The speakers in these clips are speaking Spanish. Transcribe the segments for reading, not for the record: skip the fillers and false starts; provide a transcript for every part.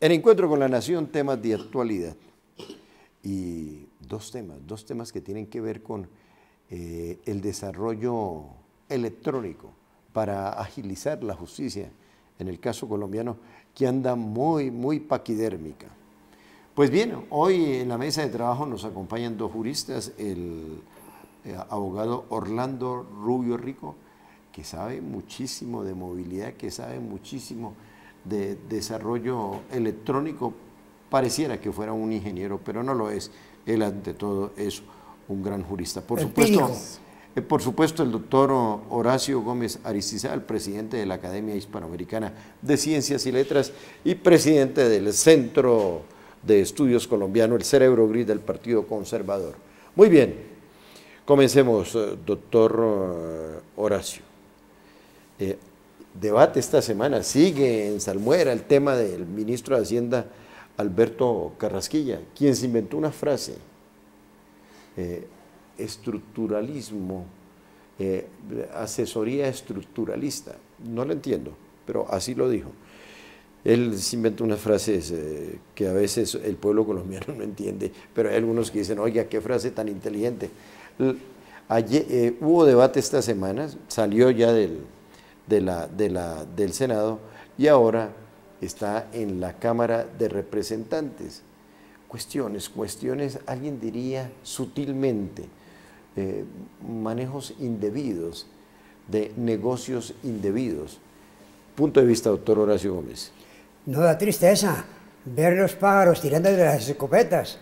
En Encuentro con la Nación, temas de actualidad. Y dos temas que tienen que ver con el desarrollo electrónico para agilizar la justicia, en el caso colombiano, que anda muy paquidérmica. Pues bien, hoy en la mesa de trabajo nos acompañan dos juristas, el abogado Orlando Rubio Rico, que sabe muchísimo de movilidad, que sabe muchísimo de desarrollo electrónico. Pareciera que fuera un ingeniero, pero no lo es. Él, ante todo, es un gran jurista. Por supuesto, el doctor Horacio Gómez Aristizabal, presidente de la Academia Hispanoamericana de Ciencias y Letras y presidente del Centro de Estudios Colombiano, el Cerebro Gris del Partido Conservador. Muy bien, comencemos, doctor Horacio. Debate esta semana, sigue en salmuera el tema del ministro de Hacienda, Alberto Carrasquilla, quien se inventó una frase, estructuralismo, asesoría estructuralista. No lo entiendo, pero así lo dijo. Él se inventó unas frases que a veces el pueblo colombiano no entiende, pero hay algunos que dicen, oiga, qué frase tan inteligente. Ayer, hubo debate esta semana, salió ya del Senado y ahora está en la Cámara de Representantes. Cuestiones, alguien diría sutilmente, manejos indebidos, de negocios indebidos. Punto de vista, doctor Horacio Gómez. No da tristeza ver los pájaros tirando de las escopetas.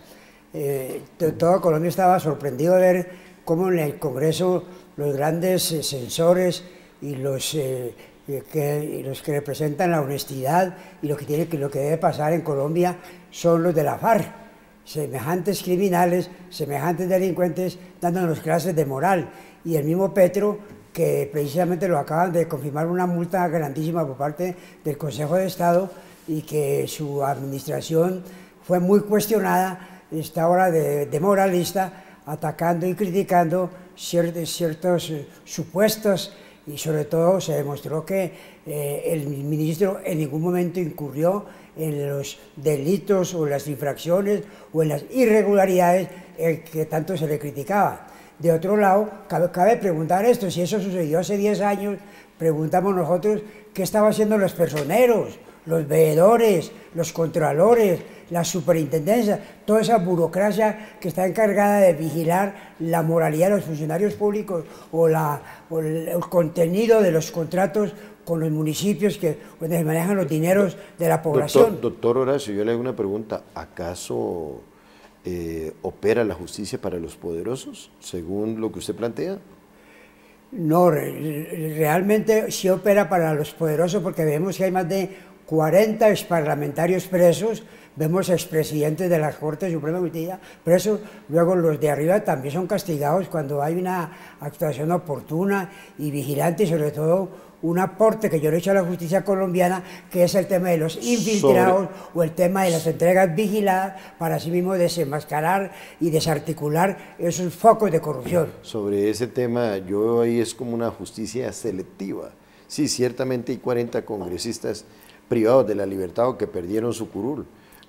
Todo Colombia estaba sorprendido de ver cómo en el Congreso los grandes censores y los que representan la honestidad y lo que debe pasar en Colombia son los de la FARC, semejantes criminales, semejantes delincuentes, dándonos clases de moral. Y el mismo Petro, que precisamente lo acaban de confirmar una multa grandísima por parte del Consejo de Estado y que su administración fue muy cuestionada, está ahora de moralista, atacando y criticando ciertos supuestos. Y sobre todo se demostró que el ministro en ningún momento incurrió en los delitos o las infracciones o en las irregularidades que tanto se le criticaba. De otro lado, cabe preguntar esto, si eso sucedió hace 10 años, preguntamos nosotros qué estaban haciendo los personeros, los veedores, los contralores, la superintendencia, toda esa burocracia que está encargada de vigilar la moralidad de los funcionarios públicos o el contenido de los contratos con los municipios donde se manejan los dineros de la población. Doctor Horacio, yo le hago una pregunta. ¿Acaso opera la justicia para los poderosos, según lo que usted plantea? No, realmente sí opera para los poderosos, porque vemos que hay más de 40 exparlamentarios presos, vemos expresidentes de la Corte Suprema de Justicia presos, luego los de arriba también son castigados cuando hay una actuación oportuna y vigilante, y sobre todo un aporte que yo le he hecho a la justicia colombiana, que es el tema de los infiltrados o el tema de las entregas vigiladas para así mismo desenmascarar y desarticular esos focos de corrupción. Sobre ese tema, yo veo ahí es como una justicia selectiva. Sí, ciertamente hay 40 congresistas privados de la libertad o que perdieron su curul,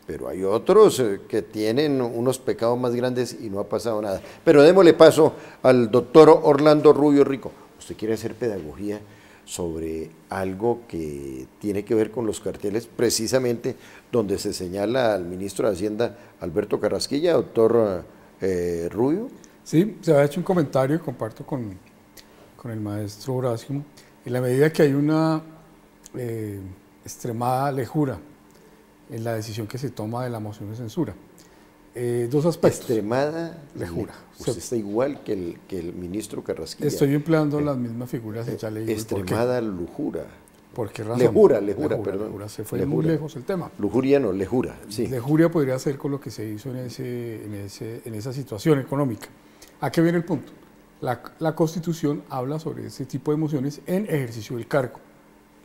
pero hay otros que tienen unos pecados más grandes y no ha pasado nada. Pero démosle paso al doctor Orlando Rubio Rico. ¿Usted quiere hacer pedagogía sobre algo que tiene que ver con los carteles, precisamente donde se señala al ministro de Hacienda, Alberto Carrasquilla, doctor Rubio? Sí, se ha hecho un comentario y comparto con el maestro Horacio. En la medida que hay una extremada lejura en la decisión que se toma de la moción de censura. Dos aspectos. Extremada lejura. Usted está igual que el ministro Carrasquilla. Estoy empleando las mismas figuras en ya le digo. Extremada lujura. ¿Por qué razón? Lejura, perdón. Lejura. Se fue muy lejos el tema. Lujuria no, lejura, sí. Lejuria podría ser con lo que se hizo en esa situación económica. ¿A qué viene el punto? La Constitución habla sobre ese tipo de emociones en ejercicio del cargo.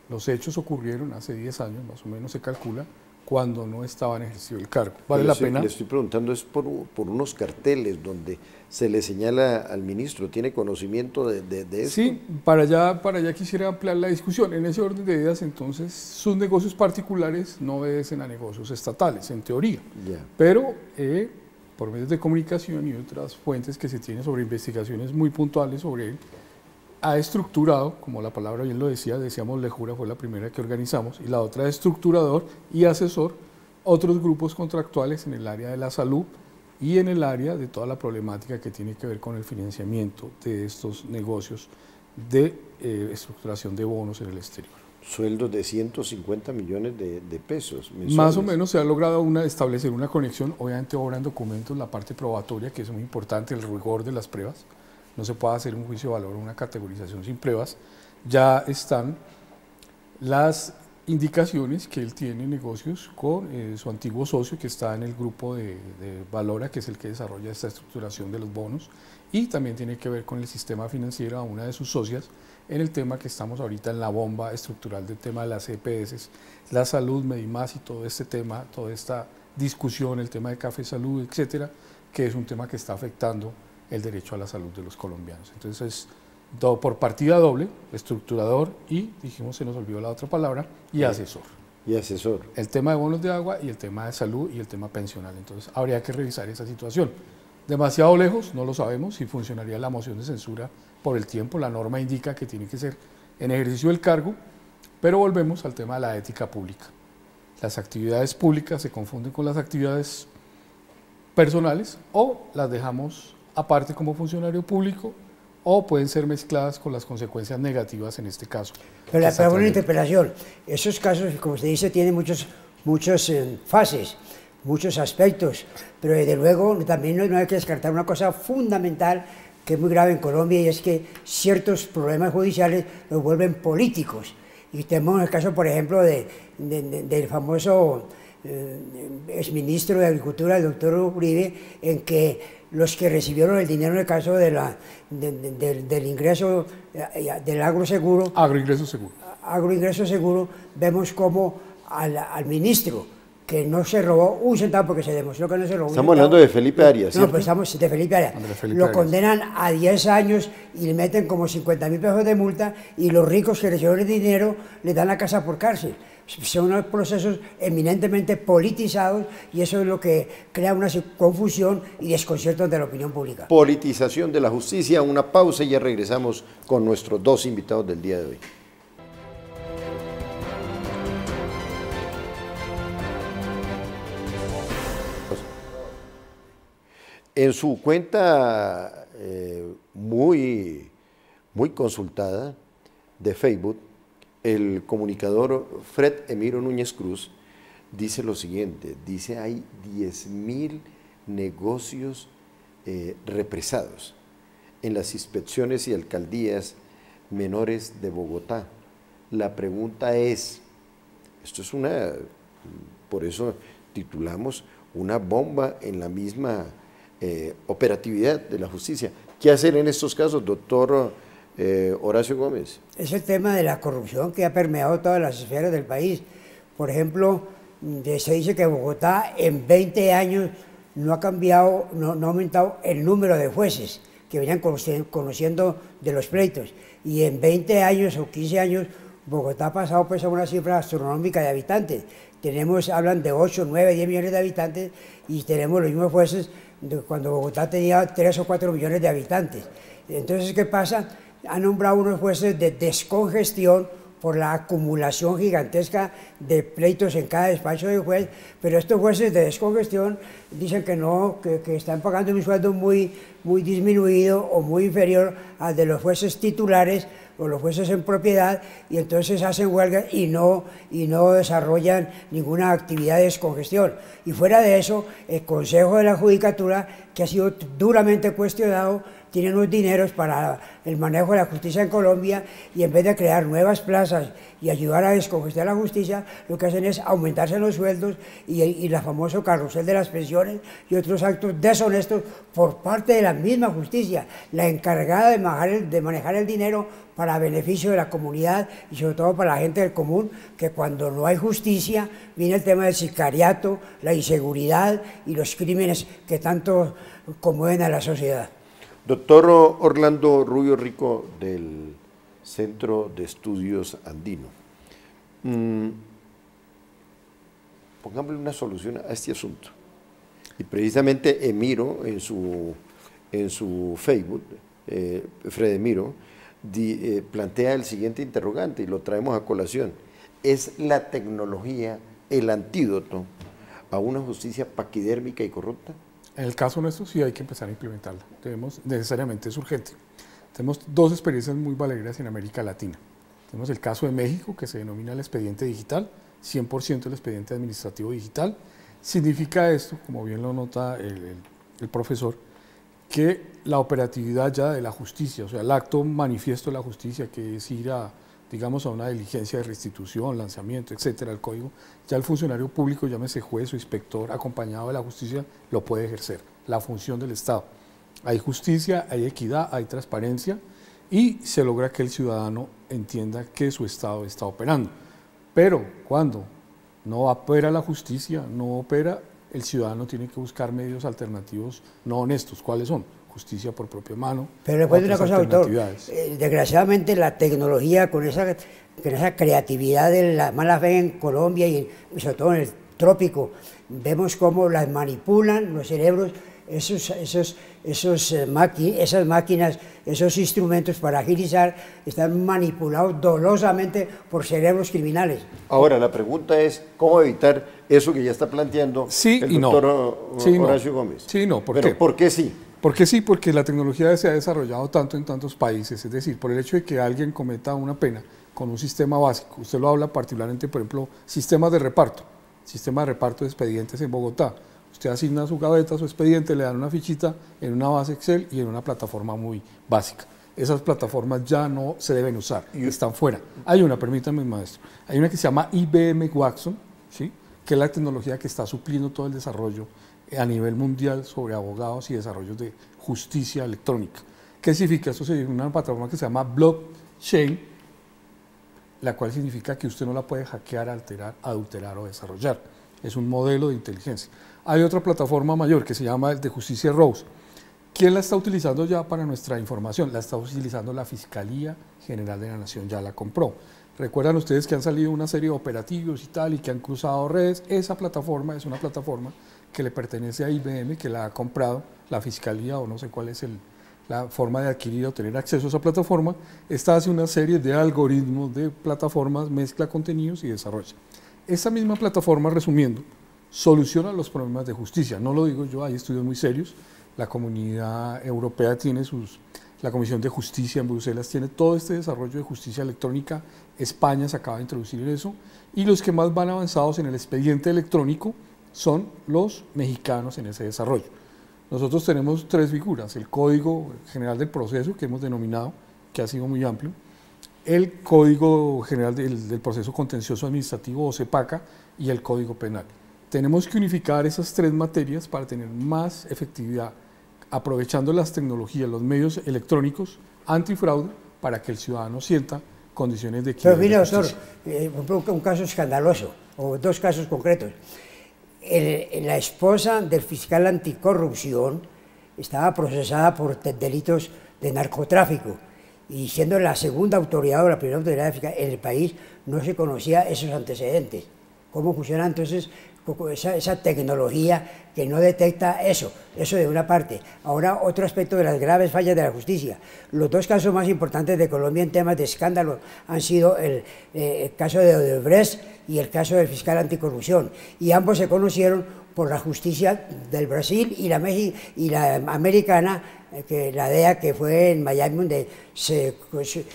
Los hechos ocurrieron hace 10 años, más o menos se calcula, cuando no estaban ejerciendo el cargo. Vale Le la estoy- pena. Le estoy preguntando, es por unos carteles donde se le señala al ministro, ¿tiene conocimiento de esto? Sí, para allá quisiera ampliar la discusión. En ese orden de ideas, entonces, sus negocios particulares no obedecen a negocios estatales, en teoría. Ya. Pero por medios de comunicación y otras fuentes que se tienen sobre investigaciones muy puntuales sobre él, ha estructurado, como la palabra bien lo decía, decíamos Lejura fue la primera que organizamos, y la otra estructurador y asesor, otros grupos contractuales en el área de la salud y en el área de toda la problemática que tiene que ver con el financiamiento de estos negocios de estructuración de bonos en el exterior. Sueldos de 150 millones de pesos mensuales. Más o menos se ha logrado establecer una conexión, obviamente obran documentos, la parte probatoria, que es muy importante, el rigor de las pruebas. No se puede hacer un juicio de valor o una categorización sin pruebas. Ya están las indicaciones que él tiene negocios con su antiguo socio que está en el grupo de Valora, que es el que desarrolla esta estructuración de los bonos, y también tiene que ver con el sistema financiero a una de sus socias en el tema que estamos ahorita en la bomba estructural del tema de las EPS, la salud, Medimás y todo este tema, toda esta discusión, el tema de Café Salud, etcétera, que es un tema que está afectando el derecho a la salud de los colombianos. Entonces es por partida doble, estructurador y, dijimos, se nos olvidó la otra palabra, y asesor. Y asesor. El tema de bonos de agua y el tema de salud y el tema pensional. Entonces habría que revisar esa situación. Demasiado lejos, no lo sabemos, si funcionaría la moción de censura por el tiempo. La norma indica que tiene que ser en ejercicio del cargo, pero volvemos al tema de la ética pública. Las actividades públicas se confunden con las actividades personales o las dejamos aparte como funcionario público o pueden ser mezcladas con las consecuencias negativas en este caso. Pero la hago una interpelación. Esos casos, como usted dice, tienen muchas fases, muchos aspectos, pero desde luego también no hay que descartar una cosa fundamental que es muy grave en Colombia, y es que ciertos problemas judiciales los vuelven políticos. Y tenemos el caso, por ejemplo, del famoso exministro de Agricultura, el doctor Uribe, en que los que recibieron el dinero en el caso del ingreso del agroseguro, agroingreso seguro, vemos como al ministro, que no se robó un centavo, porque se demostró que no se robó. Estamos hablando de Felipe Arias, ¿cierto? No, pues estamos de Felipe Arias. Lo condenan a 10 años y le meten como 50.000 pesos de multa, y los ricos que recibieron el dinero le dan la casa por cárcel. Son unos procesos eminentemente politizados, y eso es lo que crea una confusión y desconcierto ante la opinión pública. Politización de la justicia. Una pausa y ya regresamos con nuestros dos invitados del día de hoy. En su cuenta muy consultada de Facebook, el comunicador Fred Emiro Núñez Cruz dice lo siguiente, dice: hay 10.000 negocios represados en las inspecciones y alcaldías menores de Bogotá. La pregunta es, por eso titulamos una bomba en la misma operatividad de la justicia. ¿Qué hacer en estos casos, doctor Horacio Gómez? Es el tema de la corrupción que ha permeado todas las esferas del país. Por ejemplo, se dice que Bogotá en 20 años no ha cambiado, no ha aumentado el número de jueces que venían conociendo de los pleitos. Y en 20 años o 15 años, Bogotá ha pasado pues a una cifra astronómica de habitantes. Hablan de 8, 9, 10 millones de habitantes, y tenemos los mismos jueces de cuando Bogotá tenía 3 o 4 millones de habitantes. Entonces, ¿qué pasa? Han nombrado unos jueces de descongestión por la acumulación gigantesca de pleitos en cada despacho de juez, pero estos jueces de descongestión dicen que no, que están pagando un sueldo muy disminuido o muy inferior al de los jueces titulares o los jueces en propiedad, y entonces hacen huelga y no desarrollan ninguna actividad de descongestión. Y fuera de eso, el Consejo de la Judicatura, que ha sido duramente cuestionado, tienen unos dineros para el manejo de la justicia en Colombia y en vez de crear nuevas plazas y ayudar a descongestionar la justicia, lo que hacen es aumentarse los sueldos y el famoso carrusel de las pensiones y otros actos deshonestos por parte de la misma justicia, la encargada de manejar el dinero para beneficio de la comunidad y sobre todo para la gente del común, que cuando no hay justicia viene el tema del sicariato, la inseguridad y los crímenes que tanto conmueven a la sociedad. Doctor Orlando Rubio Rico del Centro de Estudios Andino, pongámosle una solución a este asunto. Y precisamente Emiro en su Facebook, Fredemiro, plantea el siguiente interrogante y lo traemos a colación. ¿Es la tecnología el antídoto a una justicia paquidérmica y corrupta? En el caso nuestro sí hay que empezar a implementarla, necesariamente es urgente. Tenemos dos experiencias muy valeras en América Latina. Tenemos el caso de México, que se denomina el expediente digital, 100% el expediente administrativo digital. Significa esto, como bien lo nota el profesor, que la operatividad ya de la justicia, o sea, el acto manifiesto de la justicia, que es ir a, digamos, a una diligencia de restitución, lanzamiento, etcétera, el código, ya el funcionario público, llámese juez o inspector, acompañado de la justicia, lo puede ejercer, la función del Estado. Hay justicia, hay equidad, hay transparencia y se logra que el ciudadano entienda que su Estado está operando. Pero cuando no opera la justicia, no opera, el ciudadano tiene que buscar medios alternativos no honestos. ¿Cuáles son? Justicia por propia mano. Pero le cuento una cosa, doctor. Desgraciadamente la tecnología con esa creatividad de la mala fe en Colombia y sobre todo en el trópico, vemos cómo las manipulan los cerebros, esas máquinas, esos instrumentos para agilizar, están manipulados dolosamente por cerebros criminales. Ahora, la pregunta es, ¿cómo evitar eso que ya está planteando el doctor Horacio Gómez? Sí, no, ¿por qué? ¿Por qué sí? Porque sí, porque la tecnología se ha desarrollado tanto en tantos países, es decir, por el hecho de que alguien cometa una pena con un sistema básico, usted lo habla particularmente, por ejemplo, sistema de reparto de expedientes en Bogotá. Usted asigna su gaveta, su expediente, le dan una fichita en una base Excel y en una plataforma muy básica. Esas plataformas ya no se deben usar, están fuera. Hay una, permítame, maestro, hay una que se llama IBM Watson, ¿sí?, que es la tecnología que está supliendo todo el desarrollo a nivel mundial sobre abogados y desarrollos de justicia electrónica. ¿Qué significa? Esto es una plataforma que se llama blockchain, la cual significa que usted no la puede hackear, alterar, adulterar o desarrollar. Es un modelo de inteligencia. Hay otra plataforma mayor que se llama el de Justicia Rose. ¿Quién la está utilizando ya para nuestra información? La está utilizando la Fiscalía General de la Nación, ya la compró. Recuerdan ustedes que han salido una serie de operativos y tal, y que han cruzado redes. Esa plataforma es una plataforma que le pertenece a IBM, que la ha comprado la Fiscalía, o no sé cuál es la forma de adquirir o tener acceso a esa plataforma. Esta hace una serie de algoritmos de plataformas, mezcla contenidos y desarrolla. Esa misma plataforma, resumiendo, soluciona los problemas de justicia. No lo digo yo, hay estudios muy serios. La Comunidad Europea tiene la Comisión de Justicia en Bruselas tiene todo este desarrollo de justicia electrónica. España se acaba de introducir eso. Y los que más van avanzados en el expediente electrónico son los mexicanos en ese desarrollo. Nosotros tenemos tres figuras: el Código General del Proceso, que hemos denominado, que ha sido muy amplio, el Código General del Proceso Contencioso Administrativo, o CEPACA, y el Código Penal. Tenemos que unificar esas tres materias para tener más efectividad, aprovechando las tecnologías, los medios electrónicos, antifraude, para que el ciudadano sienta condiciones de equidad. Pero mire, doctor, un caso escandaloso, o dos casos concretos. La esposa del fiscal anticorrupción estaba procesada por delitos de narcotráfico, y siendo la segunda autoridad o la primera autoridad fiscal en el país, no se conocía esos antecedentes. ¿Cómo funciona entonces esa tecnología que no detecta eso de una parte? Ahora, otro aspecto de las graves fallas de la justicia. Los dos casos más importantes de Colombia en temas de escándalo han sido el caso de Odebrecht y el caso del fiscal anticorrupción, y ambos se conocieron por la justicia del Brasil y la americana, que la DEA, que fue en Miami, donde se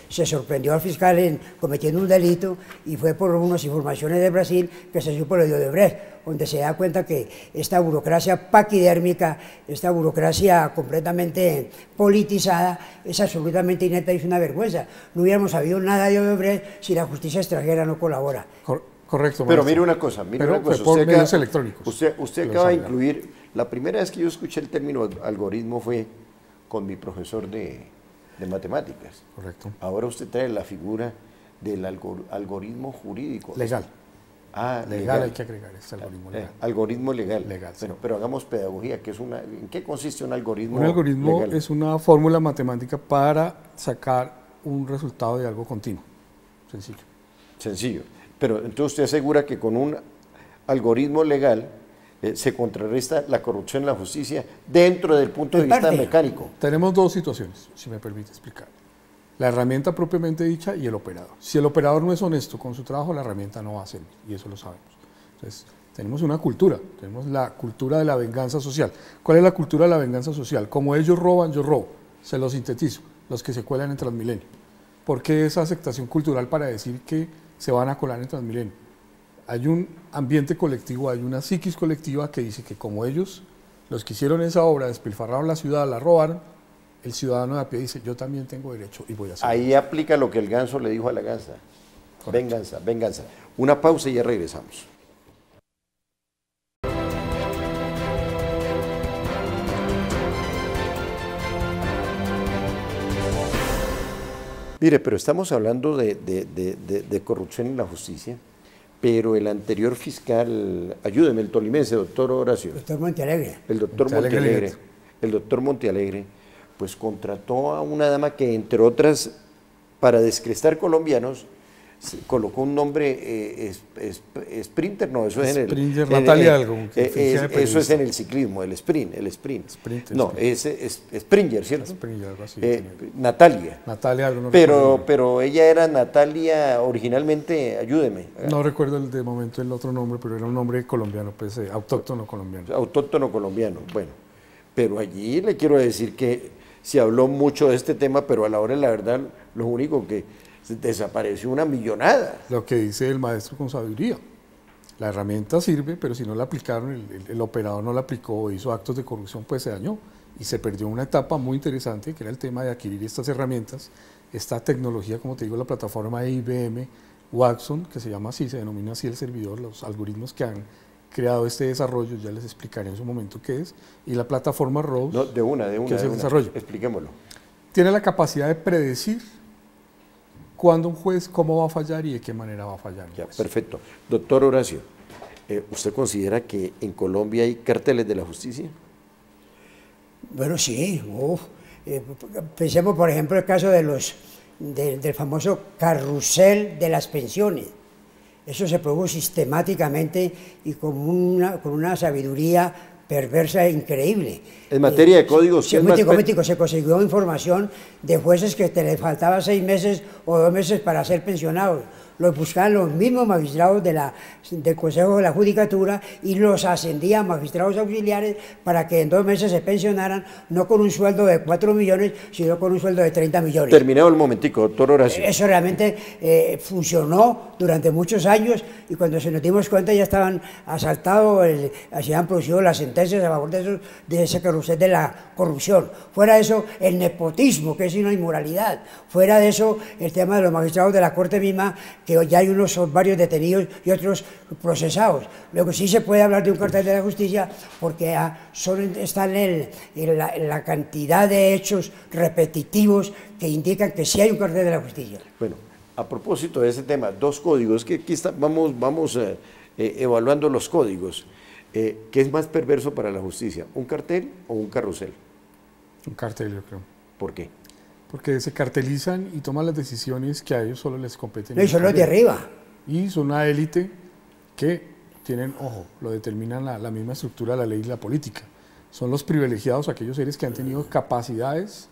sorprendió al fiscal cometiendo un delito, y fue por unas informaciones de Brasil que se supo lo de Odebrecht. donde se da cuenta que esta burocracia paquidérmica, esta burocracia completamente politizada, es absolutamente inepta y es una vergüenza. No hubiéramos sabido nada de Odebrecht si la justicia extranjera no colabora. Correcto, pero maestro. mire una cosa, Fue por medios electrónicos. Usted acaba de incluir, la primera vez que yo escuché el término algoritmo fue con mi profesor de matemáticas. Correcto. Ahora usted trae la figura del algoritmo jurídico. Legal. Legal. Hay que agregar este algoritmo legal. Algoritmo legal. Legal, sí. Bueno, pero hagamos pedagogía, ¿en qué consiste un algoritmo Un algoritmo legal? es una fórmula matemática para sacar un resultado de algo continuo. Sencillo. Sencillo. Pero entonces usted asegura que con un algoritmo legal se contrarresta la corrupción en la justicia dentro del punto de vista mecánico. Tenemos dos situaciones, si me permite explicar. La herramienta propiamente dicha y el operador. Si el operador no es honesto con su trabajo, la herramienta no va a servir, y eso lo sabemos. Entonces, tenemos una cultura, tenemos la cultura de la venganza social. ¿Cuál es la cultura de la venganza social? Como ellos roban, yo robo. Se lo sintetizo, los que se cuelan en Transmilenio. ¿Por qué esa aceptación cultural para decir que se van a colar en Transmilenio? Hay un ambiente colectivo, hay una psiquis colectiva que dice que como ellos, los que hicieron esa obra, despilfarraron la ciudad, la robaron, el ciudadano de a pie dice, yo también tengo derecho y voy a hacerlo. Ahí aplica lo que el ganso le dijo a la gansa. Correcto. Venganza, venganza. Una pausa y ya regresamos. Mire, pero estamos hablando de corrupción en la justicia, pero el anterior fiscal, ayúdeme, el tolimense, doctor Horacio. Doctor Montealegre. El doctor Montealegre. El doctor Montealegre, pues contrató a una dama que, entre otras, para descrestar colombianos, colocó un nombre sprinter, no, eso es en el... Sprinter, Natalia algo. Eso es en el ciclismo, el sprint. No, es Springer, ¿cierto? Springer, algo así. Natalia. Natalia algo, no pero ella era Natalia originalmente, ayúdeme. No recuerdo de momento el otro nombre, pero era un nombre colombiano, pues autóctono colombiano. Autóctono colombiano, bueno. Pero allí le quiero decir que se habló mucho de este tema, pero a la hora de la verdad, lo único que desapareció una millonada. Lo que dice el maestro con sabiduría. La herramienta sirve, pero si no la aplicaron, el operador no la aplicó, hizo actos de corrupción, pues se dañó. Y se perdió una etapa muy interesante, que era el tema de adquirir estas herramientas, esta tecnología, como te digo, la plataforma de IBM, Watson, que se llama así, se denomina así el servidor, los algoritmos que han creado este desarrollo, ya les explicaré en su momento qué es, y la plataforma Rose, no, de una, que es el desarrollo. Expliquémoslo. Tiene la capacidad de predecir cuándo un juez, cómo va a fallar y de qué manera va a fallar. Ya, perfecto. Doctor Horacio, ¿usted considera que en Colombia hay cárteles de la justicia? Bueno, sí. Pensemos, por ejemplo, el caso de del famoso carrusel de las pensiones. Eso se produjo sistemáticamente y con una sabiduría perversa e increíble. En materia de códigos... Se consiguió información de jueces que te les faltaba 6 meses o 2 meses para ser pensionados. Los buscaban los mismos magistrados del Consejo de la Judicatura y los ascendían magistrados auxiliares para que en 2 meses se pensionaran, no con un sueldo de 4 millones, sino con un sueldo de 30 millones. Terminado el momentico, doctor Horacio. Eso realmente funcionó durante muchos años y cuando nos dimos cuenta ya estaban asaltados, se habían producido las sentencias a favor de ese carrusel de la corrupción. Fuera de eso, el nepotismo, que es una inmoralidad. Fuera de eso, el tema de los magistrados de la Corte misma, que ya hay varios detenidos y otros procesados. Luego sí se puede hablar de un cartel de la justicia porque están en la cantidad de hechos repetitivos que indican que sí hay un cartel de la justicia. Bueno, a propósito de ese tema, 2 códigos, que aquí vamos evaluando los códigos. ¿Qué es más perverso para la justicia, un cartel o un carrusel? Un cartel, yo creo. ¿Por qué? Porque se cartelizan y toman las decisiones que a ellos solo les competen. No, y son los de arriba. Y son una élite que tienen, ojo, lo determinan la misma estructura de la ley y la política. Son los privilegiados, aquellos seres que han tenido capacidades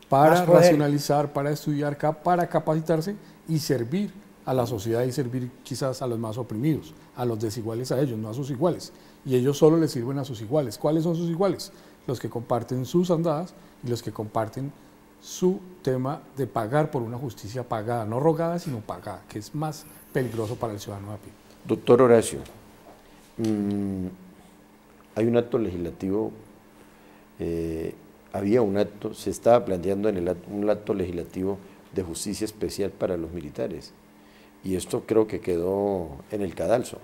para racionalizar, para estudiar, para capacitarse y servir a la sociedad y servir quizás a los más oprimidos, a los desiguales a ellos, no a sus iguales. Y ellos solo les sirven a sus iguales. ¿Cuáles son sus iguales? Los que comparten sus andadas y los que comparten su tema de pagar por una justicia pagada, no rogada, sino pagada, que es más peligroso para el ciudadano a pie. Doctor Horacio, Mm, hay un acto legislativo, había un acto, se estaba planteando en un acto legislativo de justicia especial para los militares. Y esto creo que quedó en el cadalso.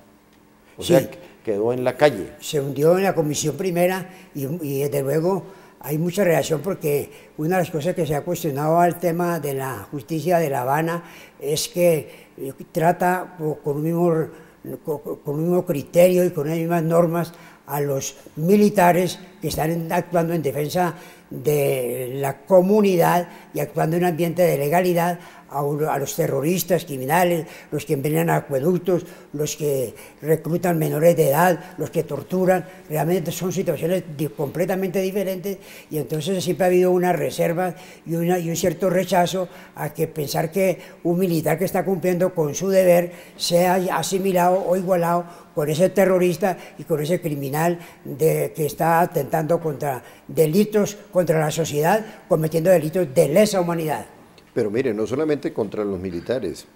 O sea, quedó en la calle. Se hundió en la comisión primera y desde luego hay mucha relación porque una de las cosas que se ha cuestionado al tema de la justicia de La Habana es que trata con un mismo criterio y con las mismas normas a los militares que están actuando en defensa de la comunidad y actuando en un ambiente de legalidad, a los terroristas, criminales, los que envenenan acueductos, los que reclutan menores de edad, los que torturan. Realmente son situaciones completamente diferentes y entonces siempre ha habido una reserva y un cierto rechazo a que pensar que un militar que está cumpliendo con su deber sea asimilado o igualado con ese terrorista y con ese criminal que está atentando contra delitos contra la sociedad, cometiendo delitos de lesa humanidad. Pero mire, no solamente contra los militares.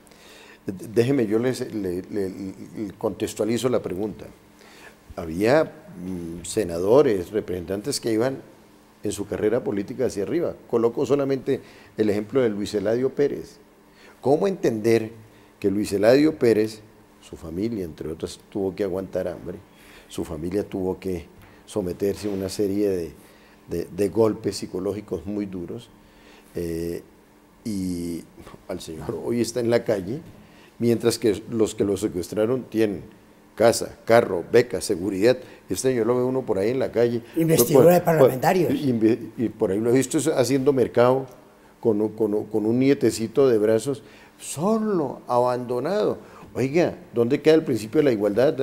Déjeme, yo le contextualizo la pregunta. Había senadores, representantes que iban en su carrera política hacia arriba. Coloco solamente el ejemplo de Luis Eladio Pérez. ¿Cómo entender que Luis Eladio Pérez, su familia, entre otras, tuvo que aguantar hambre, su familia tuvo que someterse a una serie de golpes psicológicos muy duros, y al señor hoy está en la calle, mientras que los lo secuestraron tienen casa, carro, beca, seguridad? Este señor lo ve uno por ahí en la calle. Investidura de parlamentarios. Y por ahí lo he visto haciendo mercado con un nietecito de brazos, solo, abandonado. Oiga, ¿dónde queda el principio de la igualdad,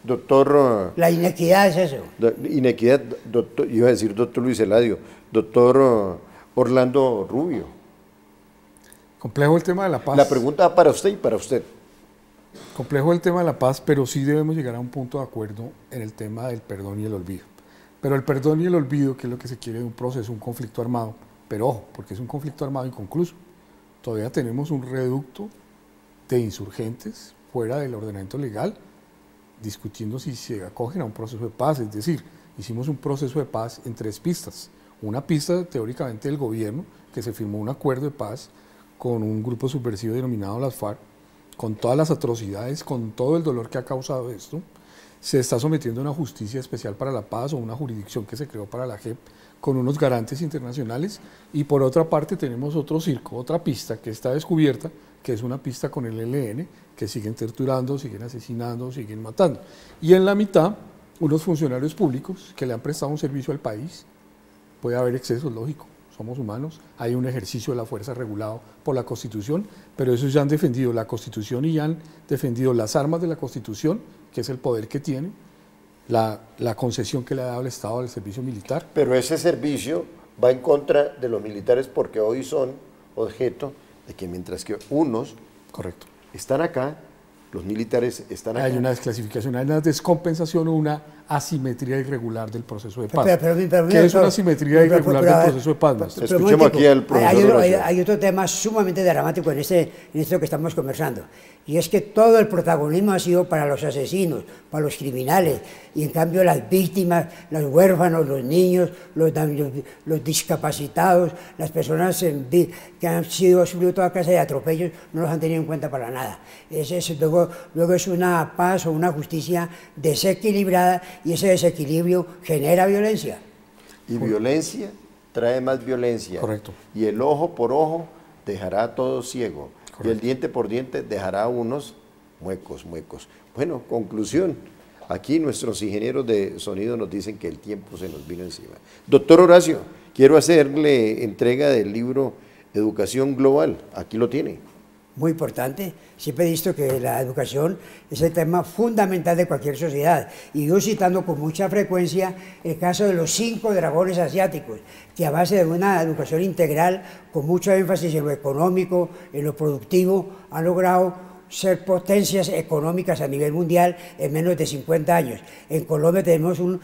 doctor? La inequidad es eso. Inequidad, doctor, iba a decir doctor Luis Eladio, doctor Orlando Rubio. Complejo el tema de la paz. La pregunta va para usted y para usted. Complejo el tema de la paz, pero sí debemos llegar a un punto de acuerdo en el tema del perdón y el olvido. Pero el perdón y el olvido, que es lo que se quiere de un proceso, un conflicto armado, pero ojo, porque es un conflicto armado inconcluso. Todavía tenemos un reducto de insurgentes fuera del ordenamiento legal, discutiendo si se acogen a un proceso de paz. Es decir, hicimos un proceso de paz en 3 pistas. Una pista teóricamente del gobierno, que se firmó un acuerdo de paz con un grupo subversivo denominado las FARC, con todas las atrocidades, con todo el dolor que ha causado esto. Se está sometiendo a una justicia especial para la paz o una jurisdicción que se creó para la JEP con unos garantes internacionales, y por otra parte tenemos otro circo, otra pista que está descubierta, que es una pista con el ELN, que siguen torturando, siguen asesinando, siguen matando. Y en la mitad, unos funcionarios públicos que le han prestado un servicio al país. Puede haber excesos, lógico, somos humanos, hay un ejercicio de la fuerza regulado por la Constitución, pero esos ya han defendido la Constitución y ya han defendido las armas de la Constitución, que es el poder que tiene, la concesión que le ha dado el Estado al servicio militar. Pero ese servicio va en contra de los militares porque hoy son objeto de que mientras que unos correcto están acá, los militares están acá. Hay una desclasificación, hay una descompensación o una asimetría irregular del proceso de paz. ¿Qué es una asimetría irregular del proceso de paz, maestro? Escuchemos aquí al profesor. Hay otro tema sumamente dramático en esto que estamos conversando, y es que todo el protagonismo ha sido para los asesinos, para los criminales, y en cambio las víctimas, los huérfanos, los niños, los discapacitados, las personas que han sufrido toda clase de atropellos, no los han tenido en cuenta para nada. Luego es una paz o una justicia desequilibrada, y ese desequilibrio genera violencia. Y violencia trae más violencia. Correcto. Y el ojo por ojo dejará a todos ciego. Correcto. Y el diente por diente dejará a unos muecos. Bueno, conclusión. Aquí nuestros ingenieros de sonido nos dicen que el tiempo se nos vino encima. Doctor Horacio, quiero hacerle entrega del libro Educación Global. Aquí lo tiene. Muy importante. Siempre he visto que la educación es el tema fundamental de cualquier sociedad. Y yo citando con mucha frecuencia el caso de los 5 dragones asiáticos, que a base de una educación integral, con mucho énfasis en lo económico, en lo productivo, han logrado ser potencias económicas a nivel mundial en menos de 50 años. En Colombia tenemos un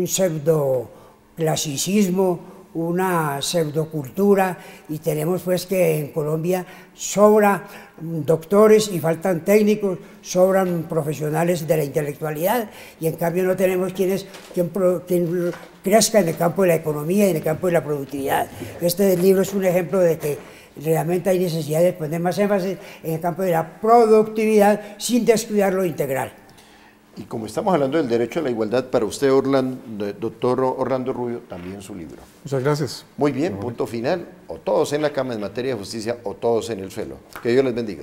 pseudo clasicismo, una pseudocultura y tenemos pues que en Colombia sobra doctores y faltan técnicos, sobran profesionales de la intelectualidad y en cambio no tenemos quien crezca en el campo de la economía y en el campo de la productividad. Este libro es un ejemplo de que realmente hay necesidad de poner más énfasis en el campo de la productividad sin descuidar lo integral. Y como estamos hablando del derecho a la igualdad, para usted, doctor Orlando Rubio, también su libro. Muchas gracias. Muy bien, punto final. O todos en la cama en materia de justicia o todos en el suelo. Que Dios les bendiga.